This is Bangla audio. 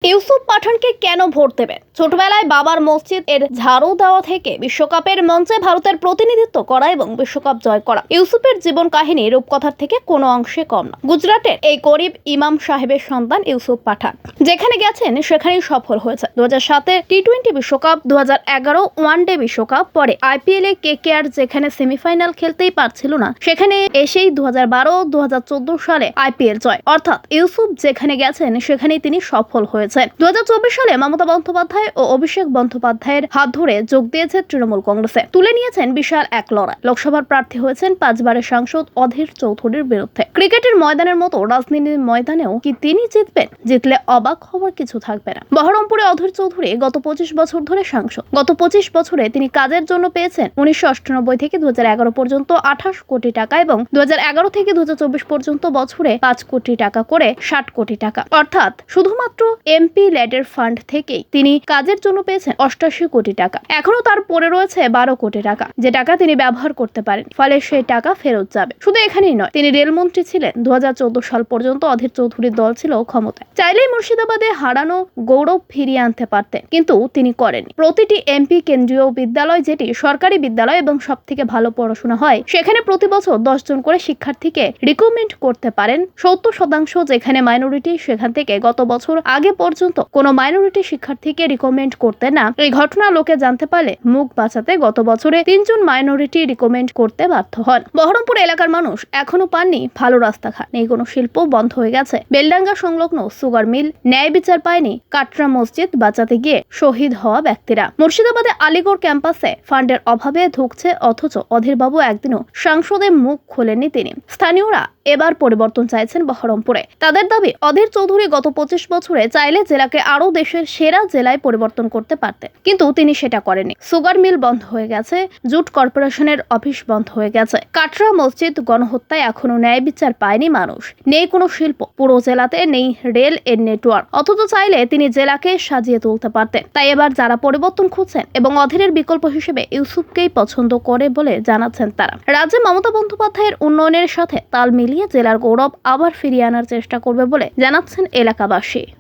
ইউসুফ পাঠানকে কেন ভোট দেবেন? ছোটবেলায় বাবার মসজিদ এর ঝাড়ু দেওয়া থেকে বিশ্বকাপের মঞ্চে ভারতের প্রতিনিধিত্ব করা এবং বিশ্বকাপ জয় করা ইউসুফের জীবন কাহিনী রূপকথার থেকে কোনো অংশে কম না। গুজরাটের এই গরিব ইমাম সাহেবের সন্তান ইউসুফ পাঠান যেখানে গেছেন সেখানেই সফল হয়েছে। 2007 টি-20 বিশ্বকাপ, 2011 ওয়ানডে বিশ্বকাপ, পরে IPL এ KKR যেখানে সেমিফাইনাল খেলতেই পারছিল না সেখানে এসেই 2012-2014 সালে IPL জয়। অর্থাৎ ইউসুফ যেখানে গেছেন সেখানেই তিনি সফল হয়েছে। 2024 সালে মমতা বন্দ্যোপাধ্যায় ও অভিষেক বন্দ্যোপাধ্যায়ের হাত ধরে যোগ দিয়েছে তৃণমূল কংগ্রেসে। তুলে নিয়েছেন বিশাল এক লড়াই। লোকসভার প্রার্থী হয়েছেন 5 বারের সাংসদ অধীর চৌধুরীর বিরুদ্ধে। ক্রিকেটের ময়দানের মতো রাজনীতির ময়দানেও কি তিনি জিতবেন? জিতলে অবাক হওয়ার কিছু থাকবে না। বহরমপুরে অধীর চৌধুরী গত 25 বছর ধরে সাংসদ। গত 25 বছরে তিনি কাজের জন্য পেয়েছেন 1998 থেকে 2011 পর্যন্ত 28 কোটি টাকা এবং 2011 থেকে 2024 পর্যন্ত বছরে 5 কোটি টাকা করে 60 কোটি টাকা। অর্থাৎ শুধুমাত্র এমপি ল্যাডের ফান্ড থেকেই তিনি কাজের জন্য পেয়েছেন 88 কোটি টাকা। এখনো তার পড়ে রয়েছে 12 কোটি টাকা, যে টাকা তিনি ব্যবহার করতে পারেন, ফলে সেই টাকা ফেরত যাবে। শুধু এখানেই নয়, তিনি রেলমন্ত্রী ছিলেন। 2014 সাল পর্যন্ত অধীর চৌধুরীর দল ছিল ক্ষমতায়। চাইলেই মুর্শিদাবাদে হারানো গৌরব ফিরিয়ে আনতে পারতেন, কিন্তু তিনি করেননি। প্রতিটি এমপি কেন্দ্রীয় বিদ্যালয়, যেটি সরকারি বিদ্যালয় এবং সব থেকে ভালো পড়াশোনা হয়, সেখানে প্রতি বছর 10 জন করে শিক্ষার্থীকে রিক্রুটমেন্ট করতে পারেন। 70% যেখানে মাইনরিটি, সেখান থেকে গত বছর আগে পর্যন্ত কোনো মাইনরিটি শিক্ষার্থীকে রিকমেন্ড করতে না। এই ঘটনা লোকে জানতে পারলে মুখ বাঁচাতে গত বছরে 3 জন মাইনরিটি রিকমেন্ড করতে বাধ্য হন। বহরমপুর এলাকার মানুষ এখনো পাননি ভালো রাস্তাঘাট, নেই কোনো শিল্প, বন্ধ হয়ে গেছে বেলডাঙ্গা সংলগ্ন সুগার মিল, ন্যায় বিচার পায়নি কাটরা মসজিদ বাঁচাতে গিয়ে শহীদ হওয়া ব্যক্তিরা। মুর্শিদাবাদে আলিগড় ক্যাম্পাসে ফান্ডের অভাবে ধুকছে, অথচ অধীরবাবু একদিনও সংসদে মুখ খোলেননি তিনি। স্থানীয়রা এবার পরিবর্তন চাইছেন বহরমপুরে। তাদের দাবি, অধীর চৌধুরী গত 25 বছরে চাইলে জেলাকে আরো দেশের সেরা জেলায় পরিবর্তন করতে পারতেন, কিন্তু তিনি সেটা করেননি। সুগার মিল বন্ধ হয়ে গেছে, জুট কর্পোরেশনের অফিস বন্ধ হয়ে গেছে, কাটরা মসজিদ গণহত্যায় এখনো ন্যায় বিচার পায়নি মানুষ, নেই কোনো শিল্প, পুরো জেলাতে নেই রেল এর নেটওয়ার্ক, অথচ চাইলে তিনি জেলাকে সাজিয়ে তুলতে পারতেন। তাই এবার যারা পরিবর্তন খুঁজছেন এবং অধীরের বিকল্প হিসেবে ইউসুফকেই পছন্দ করে বলে জানাচ্ছেন তারা। রাজ্যে মমতা বন্দ্যোপাধ্যায়ের উন্নয়নের সাথে তাল মিলিয়ে জেলার গৌরব আবার ফিরিয়ে আনার চেষ্টা করবে বলে জানাচ্ছেন এলাকাবাসী।